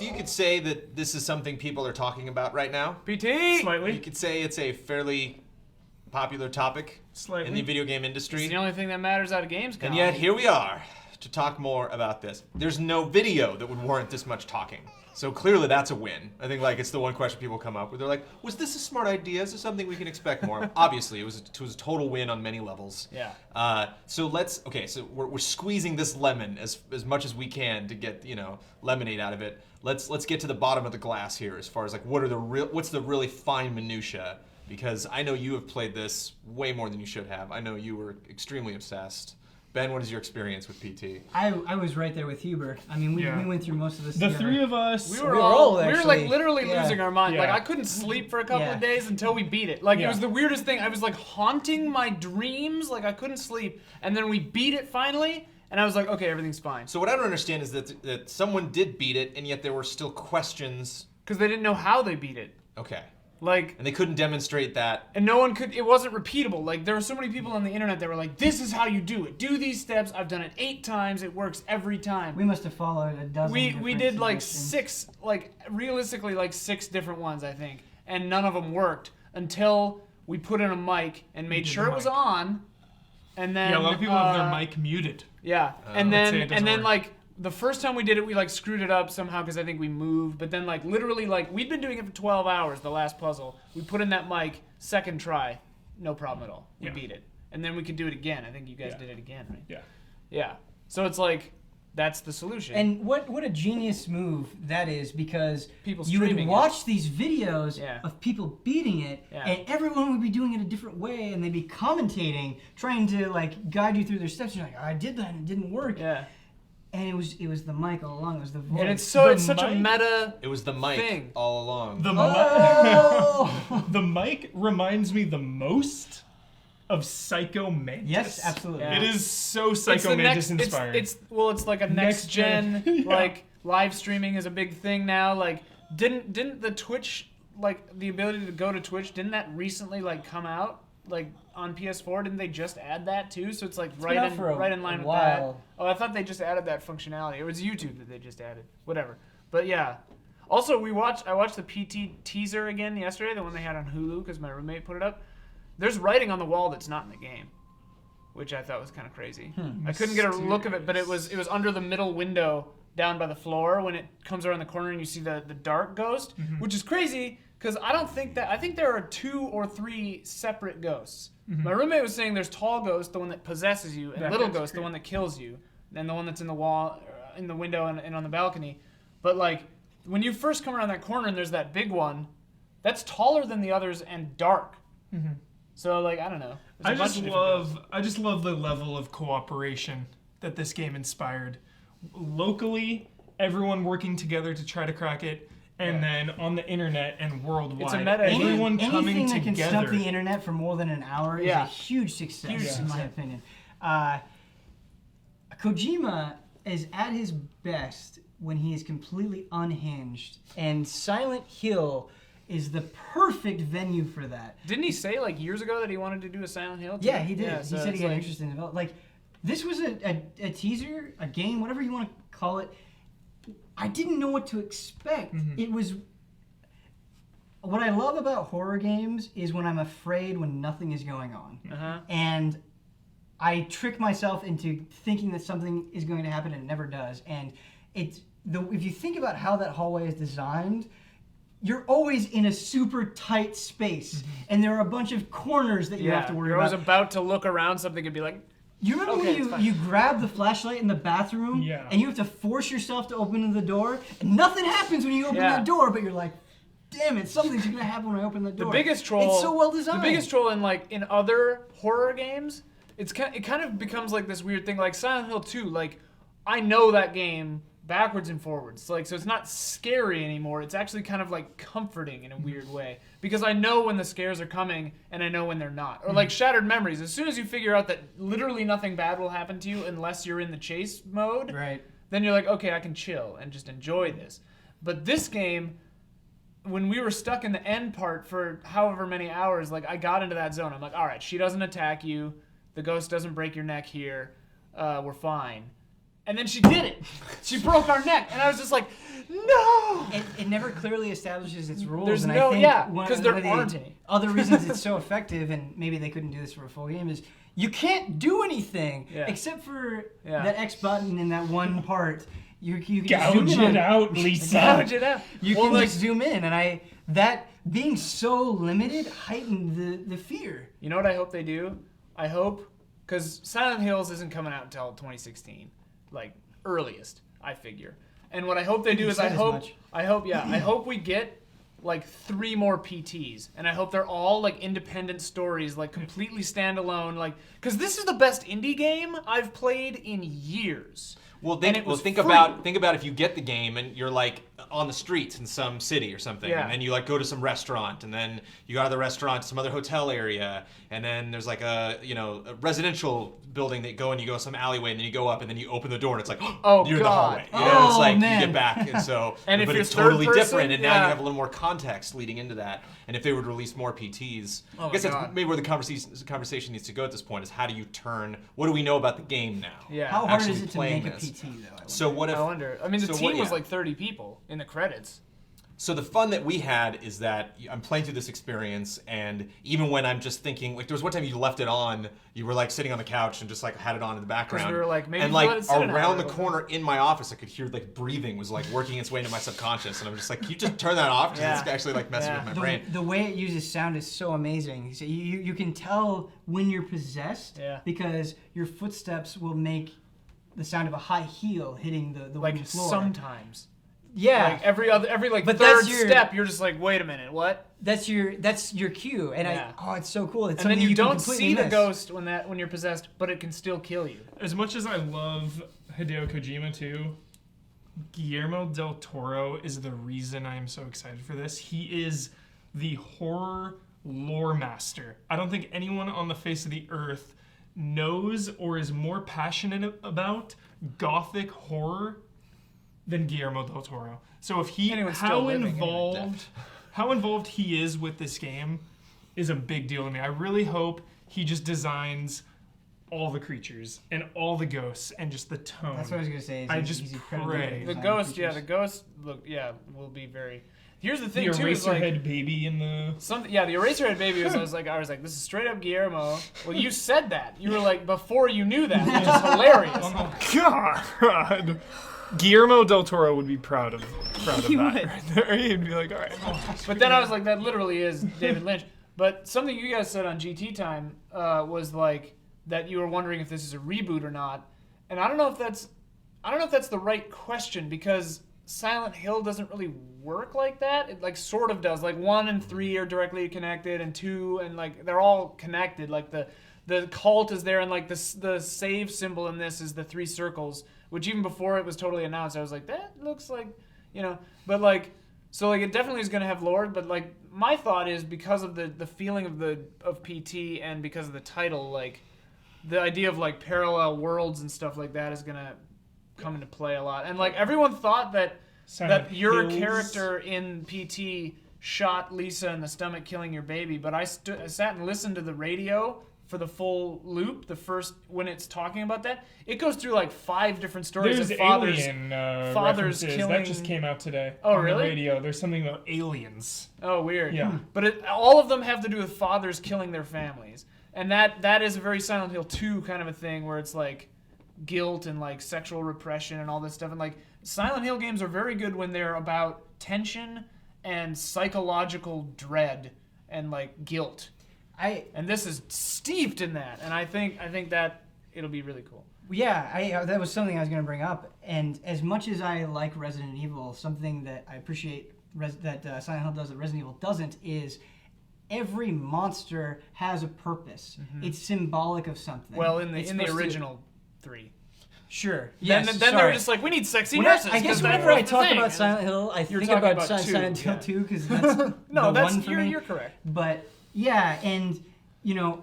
So you could say that this is something people are talking about right now. PT. Slightly. You could say it's a fairly popular topic Slightly. in the video game industry. It's the only thing that matters out of Gamescom. And yet here we are to talk more about this. There's no video that would warrant this much talking. So clearly that's a win. I think like it's the one question people come up with. They're like, was this a smart idea? Is this something we can expect more? Obviously, it was a total win on many levels. Yeah. So we're squeezing this lemon as much as we can to get, lemonade out of it. Let's get to the bottom of the glass here as far as like what's the really fine minutia, because I know you have played this way more than you should have. I know you were extremely obsessed. Ben, what is your experience with PT? I was right there with Huber. I mean, we went through most of this The together. three of us. We were like actually, literally losing our mind. Yeah. Like I couldn't sleep for a couple of days until we beat it. Like it was the weirdest thing. I was like haunting my dreams. Like I couldn't sleep. And then we beat it finally. And I was like, okay, everything's fine. So what I don't understand is that someone did beat it, and yet there were still questions. Because they didn't know how they beat it. Okay. Like, and they couldn't demonstrate that. And no one could, it wasn't repeatable. Like, there were so many people on the internet that were like, this is how you do it. Do these steps. I've done it 8 times. It works every time. We must have followed a dozen We did like suggestions. 6, like, realistically, like 6 different ones, I think. And none of them worked until we put in a mic and made sure it was on. And then. Yeah, a lot of people have their mic muted. Yeah. And then work. like, the first time we did it, we like screwed it up somehow because I think we moved. But then like literally like we'd been doing it for 12 hours, the last puzzle. We put in that mic, second try, no problem at all. We beat it. And then we could do it again. I think you guys did it again, right? Yeah. Yeah. So it's like, that's the solution. And what a genius move that is, because People you would streaming watch these videos Yeah. of people beating it, Yeah. and everyone would be doing it a different way, and they'd be commentating, trying to like guide you through their steps. And you're like, I did that and it didn't work. Yeah. And it was the mic all along. It was the voice. And it's The such a mic- meta. It was the mic thing. all along. Oh! The mic reminds me the most of Psycho Mantis. Yes, absolutely. Yeah. It is so It's Psycho the Mantis next, inspired. it's like a next gen. Yeah. Like live streaming is a big thing now. Like didn't the Twitch, like the ability to go to Twitch, didn't that recently like come out? Like on PS4, didn't they just add that too? So it's like right in line with while. that. Oh, I thought they just added that functionality. It was YouTube that they just added. Whatever. But yeah. Also, I watched the PT teaser again yesterday, the one they had on Hulu, because my roommate put it up. There's writing on the wall that's not in the game, which I thought was kind of crazy. I couldn't get a look of it, but it was under the middle window down by the floor when it comes around the corner and you see the dark ghost, which is crazy. Because I think there are 2 or 3 separate ghosts. My roommate was saying there's tall ghost, the one that possesses you, and little ghost, the one that kills you, and the one that's in the wall, in the window, and on the balcony. But like, when you first come around that corner and there's that big one, that's taller than the others and dark. So like, I don't know. I just love the level of cooperation that this game inspired. Locally, everyone working together to try to crack it. And then on the internet and worldwide, It's a meta. everyone Anything coming that can stump together. the internet for more than an hour is a huge success, in my opinion. Kojima is at his best when he is completely unhinged, and Silent Hill is the perfect venue for that. Didn't he say like years ago that he wanted to do a Silent Hill? Too? Yeah, he did. Yeah, He so said it's he had like- interest in development. Like, this was a teaser, a game, whatever you want to call it. I didn't know what to expect. It was... What I love about horror games is when I'm afraid when nothing is going on. And I trick myself into thinking that something is going to happen and it never does. And if you think about how that hallway is designed, you're always in a super tight space. And there are a bunch of corners that you have to worry you're always about. about to look around something and be like, You remember Okay, it's when fine. you grab the flashlight in the bathroom Yeah. and you have to force yourself to open the door, and nothing happens when you open Yeah. that door, but you're like, damn it, something's gonna happen when I open the door. The biggest troll. It's so well designed. The biggest troll in other horror games, it kind of becomes like this weird thing. Like Silent Hill 2, like I know that game backwards and forwards. Like so, it's not scary anymore. It's actually kind of like comforting in a weird way because I know when the scares are coming and I know when they're not. Or like Shattered Memories. As soon as you figure out that literally nothing bad will happen to you unless you're in the chase mode, Right. then you're like, okay, I can chill and just enjoy this. But this game, when we were stuck in the end part for however many hours, like I got into that zone. I'm like, all right, she doesn't attack you. The ghost doesn't break your neck here. We're fine. And then she did it. She broke our neck, and I was just like, no. It never clearly establishes its rules. There's and no- I think yeah, one 'cause of there the aren't any. Other reasons it's so effective, and maybe they couldn't do this for a full game, is you can't do anything Yeah. except for Yeah. that X button in that one part. You can just zoom Gouge in on it out, Lisa. Gouge it out. You Well, can like, just zoom in, and that being so limited heightened the fear. you know what I hope they do? I hope, because Silent Hills isn't coming out until 2016, like earliest, I figure. And what I hope they do You is said as much. I hope we get like 3 more PTs, and I hope they're all like independent stories, like completely standalone, like because this is the best indie game I've played in years. Well, And it was think free. about if you get the game and you're like on the streets in some city or something, Yeah. and then you like go to some restaurant, and then you go out of the restaurant to some other hotel area, and then there's like a residential building that you go and you go some alleyway, and then you go up and then you open the door and it's like Oh, you're in the God. hallway. You know, it's Oh, like man. you get back, and so And if but you're it's totally third person, different, and now yeah. you have a little more context leading into that. And if they would release more PTs, Oh, I guess my that's God. maybe where the conversation needs to go at this point: is how do you turn? What do we know about the game now? Yeah. How hard Actually is it to playing make a this. PT, though? I wonder. So what if? I wonder. I mean, the so team what- was yeah. like 30 people in the credits. So the fun that we had is that I'm playing through this experience, and even when I'm just thinking, like there was one time you left it on, you were like sitting on the couch and just like had it on in the background. we were like, maybe and if you like let it sit an hour, around the it'll- corner in my office, I could hear like breathing was like working its way into my subconscious, and I'm just like, can you just turn that off? Because Yeah. it's actually like messing Yeah. with my brain. The way it uses sound is so amazing. So you can tell when you're possessed Yeah. because your footsteps will make the sound of a high heel hitting the Like wooden floor. sometimes. Yeah, Like every like But third that's your- step, you're just like, wait a minute, what? that's your cue, and Yeah. it's so cool. It's And then something you can don't completely see the miss. ghost when you're possessed, but it can still kill you. As much as I love Hideo Kojima too, Guillermo del Toro is the reason I am so excited for this. He is the horror lore master. I don't think anyone on the face of the earth knows or is more passionate about gothic horror than Guillermo del Toro. So if he Anyone's still how living, involved he is with this game is a big deal to me. I really hope he just designs all the creatures and all the ghosts and just the tone. That's what I was gonna say. Is I he's- just he's incredibly pray. good at The designing ghost, yeah, creatures. the ghost will be very. Here's the the thing too, is like Eraserhead baby in the something. Yeah, the Eraserhead baby was. I was like, this is straight up Guillermo. Well, you said that. You were like before you knew that, which is hilarious. oh God. Guillermo del Toro would be proud of He that would. right there. He'd be like, all right. But then I was like, that literally is David Lynch. But something you guys said on GT Time was like that you were wondering if this is a reboot or not, and I don't know if that's the right question because Silent Hill doesn't really work like that. It like sort of does. Like 1 and 3 are directly connected, and 2 and like they're all connected. Like the cult is there, and like the save symbol in this is the 3 circles, which even before it was totally announced, I was like, that looks like, but like. So like it definitely is gonna have lore, but like my thought is because of the feeling of PT and because of the title, like the idea of like parallel worlds and stuff like that is gonna come into play a lot. And like everyone thought that Silent your Hills. character in PT shot Lisa in the stomach, killing your baby. But I sat and listened to the radio for the full loop. The first when it's talking about that, it goes through like 5 different stories There's of fathers. alien fathers references. killing- That just came out today. Oh, on the really? radio. There's something about aliens. Oh, weird. Yeah. But all of them have to do with fathers killing their families. And that is a very Silent Hill 2 kind of a thing where it's like guilt and like sexual repression and all this stuff. And like Silent Hill games are very good when they're about tension and psychological dread and like guilt. And this is steeped in that. And I think that it'll be really cool. Yeah, that was something I was going to bring up. And as much as I like Resident Evil, something that I appreciate that Silent Hill does that Resident Evil doesn't is every monster has a purpose. It's symbolic of something. Well, in It's the supposed to- original 3. Sure. Then Yes, they were sorry. just like, we need sexy When I nurses. guess 'cause that whenever was I the talk thing. about Silent Hill, I You're think talking about about two, Silent Hill yeah. 2 because that's No, the that's one for me. you're correct. But yeah, and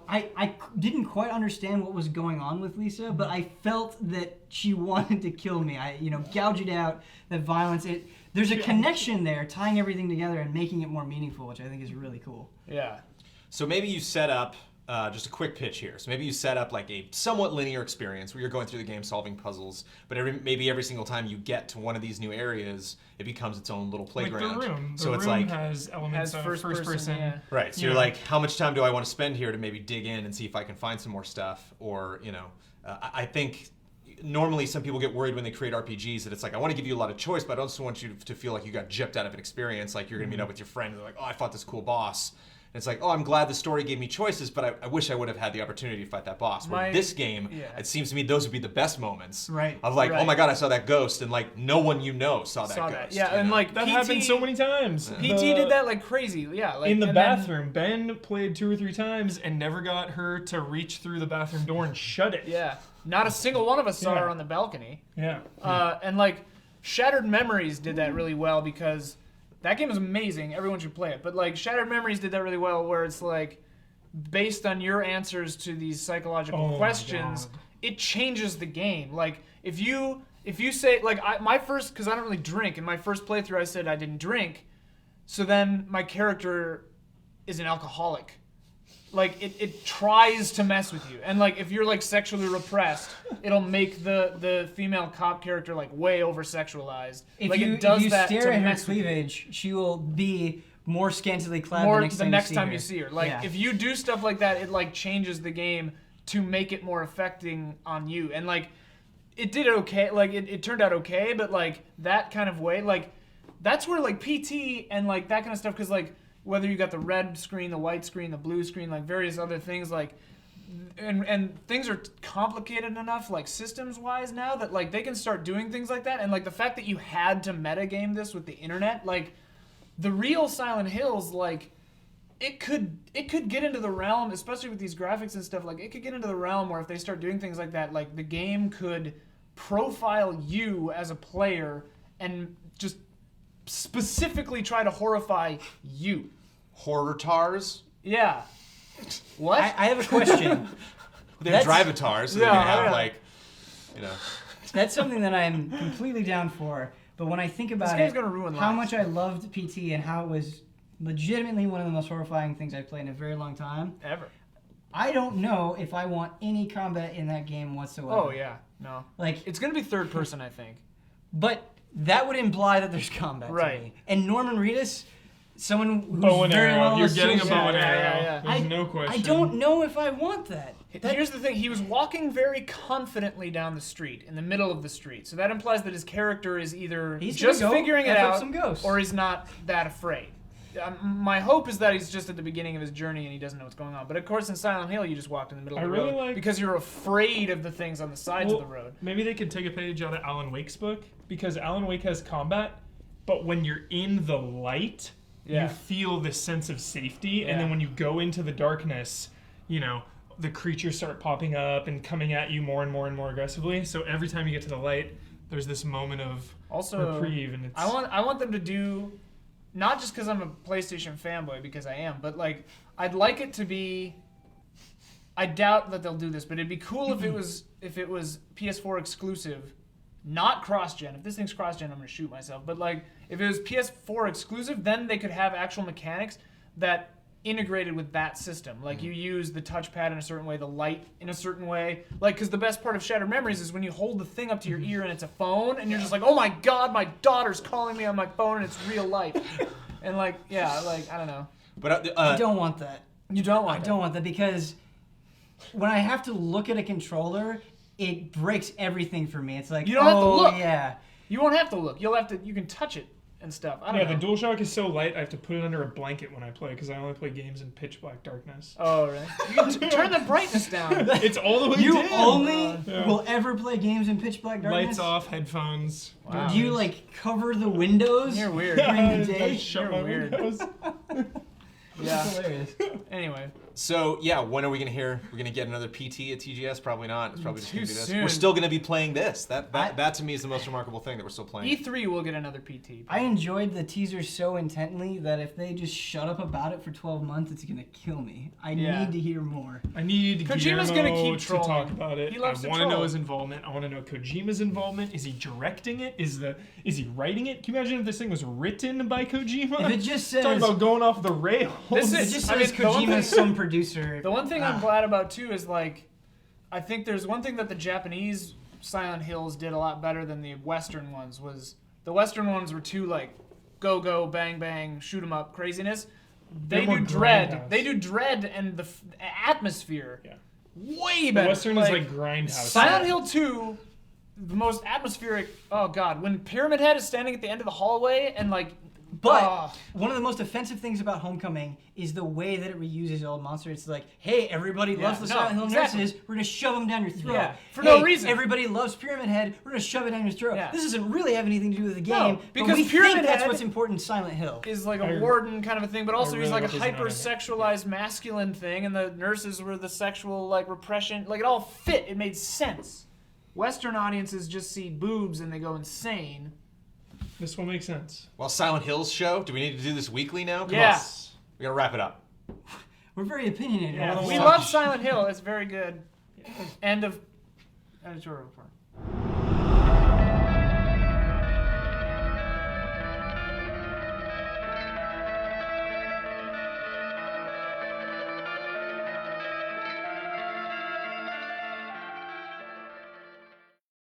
I didn't quite understand what was going on with Lisa, but I felt that she wanted to kill me. I gouge it out, that violence. There's a connection there, tying everything together and making it more meaningful, which I think is really cool. Yeah. So maybe you set up just a quick pitch here. So maybe you set up like a somewhat linear experience where you're going through the game solving puzzles, but maybe every single time you get to one of these new areas, it becomes its own little playground. Like the room. So The it's room like has elements of first person. yeah. right. So you're like, how much time do I want to spend here to maybe dig in and see if I can find some more stuff? Or I think normally some people get worried when they create RPGs that it's like, I want to give you a lot of choice, but I also want you to feel like you got gypped out of an experience. Like you're gonna meet up with your friend and they're like, oh, I fought this cool boss. And it's like, oh, I'm glad the story gave me choices, but I wish I would have had the opportunity to fight that boss. Where this game, it seems to me those would be the best moments. Right. Of like, Right. oh my god, I saw that ghost, and like no one saw that ghost. Yeah, and like That PT, happened so many times. PT did that like crazy. Yeah, like In the and then- bathroom. Ben played 2 or 3 times and never got her to reach through the bathroom door and shut it. Yeah, not a single one of us saw Yeah. her on the balcony. Yeah. And like Shattered Memories did that really well because that game is amazing. Everyone should play it. But like Shattered Memories did that really well where it's like based on your answers to these psychological my questions, God. it changes the game. Like if you say like my first, because I don't really drink, in my first playthrough I said I didn't drink, so then my character is an alcoholic. Like it tries to mess with you, and like if you're like sexually repressed, it'll make the female cop character like way over sexualized. If like you, it does if you that stare to at her mess with you. cleavage, she will be more scantily clad More the next time you see her. Like Yeah. if you do stuff like that, it like changes the game to make it more affecting on you. And like it did okay. Like it turned out okay, but like that kind of way, like that's where like PT and like that kind of stuff, because like whether you got the red screen, the white screen, the blue screen, like various other things, like and things are complicated enough like systems wise now that like they can start doing things like that. And like the fact that you had to metagame this with the internet, like the real Silent Hills, like it could get into the realm, especially with these graphics and stuff, like it could get into the realm where if they start doing things like that, like the game could profile you as a player and just specifically try to horrify you. Horror tars. Yeah. What? I have a question. They have That's- drivatars, so they Yeah, can have yeah. like, you know. That's something that I'm completely down for. But when I think about game's it, gonna ruin how lives. much I loved PT and how it was legitimately one of the most horrifying things I've played in a very long time, Ever. I don't know if I want any combat in that game whatsoever. Oh yeah. No. Like, It's gonna be third person, I think. but that would imply that there's combat to Right. me. And Norman Reedus, someone who's Bow and very arrow. well You're getting a associated- bow and Yeah, arrow. yeah, yeah. There's no question. I don't know if I want that. Here's the thing, he was walking very confidently down the street, in the middle of the street. So that implies that his character is either He's just gonna go figuring it F up out, some ghosts. or he's not that afraid. My hope is that he's just at the beginning of his journey and he doesn't know what's going on. But of course in Silent Hill you just walked in the middle of I the really road like- because you're afraid of the things on the sides Well, of the road. Maybe they could take a page out of Alan Wake's book, because Alan Wake has combat, but when you're in the light, Yeah. you feel this sense of safety, and Yeah. then when you go into the darkness, the creatures start popping up and coming at you more and more and more aggressively. So every time you get to the light, there's this moment of Also, reprieve, and it's I want them to do, not just because I'm a PlayStation fanboy, because I am, but like I'd like it to be. I doubt that they'll do this, but it'd be cool if it was PS4 exclusive, not cross-gen. If this thing's cross-gen, I'm gonna shoot myself. But like if it was PS4 exclusive, then they could have actual mechanics that integrated with that system. Like you use the touchpad in a certain way, the light in a certain way. Like, because the best part of Shattered Memories is when you hold the thing up to your ear and it's a phone, and you're just like, oh my god, my daughter's calling me on my phone and it's real life. And like, yeah, like I don't know. But I don't want that. You don't want I don't want that because when I have to look at a controller, it breaks everything for me. It's like, You don't have to look. yeah. You won't have to look. You can touch it and stuff. I don't yeah. know. The DualShock is so light, I have to put it under a blanket when I play, because I only play games in pitch black darkness. Oh, right. You can turn the brightness down. It's all the way You down. only Yeah. will ever play games in pitch black darkness? Lights off, headphones. Wow. Do you like cover the windows? You're weird. During the I day? shut You're my weird. windows. Yeah. Hilarious. Anyway. So yeah, when are we gonna hear? We're gonna get another PT at TGS? Probably not. It's probably just gonna Too be this. soon. We're still gonna be playing this. That to me is the most remarkable thing that we're still playing. E3 will get another PT. I enjoyed the teaser so intently that if they just shut up about it for 12 months, it's gonna kill me. I Yeah. need to hear more. I need Kojima's Guillermo gonna keep to trolling. talk about it. He loves I to want to know troll. his involvement. I want to know Kojima's involvement. Is he directing it? Is he writing it? Can you imagine if this thing was written by Kojima? If it just says, Talking about going off the rails. This it is- just I says mean, the one Kojima's thing- some producer. The one thing I'm glad about too is like, I think there's one thing that the Japanese Silent Hills did a lot better than the Western ones. Was the Western ones were too like, go bang bang, shoot 'em up craziness. They They're do more Dread. grindhouse. They do Dread and the atmosphere. Yeah. Way The better. Western is like grindhouse. Silent Hill 2, the most atmospheric. Oh god, when Pyramid Head is standing at the end of the hallway and like. But one of the most offensive things about Homecoming is the way that it reuses old monsters. It's like, hey, everybody loves the Silent Hill nurses. We're gonna shove them down your throat. Yeah, for hey, no reason. Everybody loves Pyramid Head. We're gonna shove it down your throat. Yeah. This doesn't really have anything to do with the game. No, because but we Pyramid think that's Head what's important in Silent Hill. is like a warden kind of a thing, but also really he's like a hope he's not in it. hypersexualized masculine thing, and the nurses were the sexual like repression. Like it all fit. It made sense. Western audiences just see boobs and they go insane. This will make sense. Well, Silent Hills show. Do we need to do this weekly now? Come Yeah. on. We gotta wrap it up. We're very opinionated. Yeah, all the we time. love Silent Hill. It's very good. End of editorial report.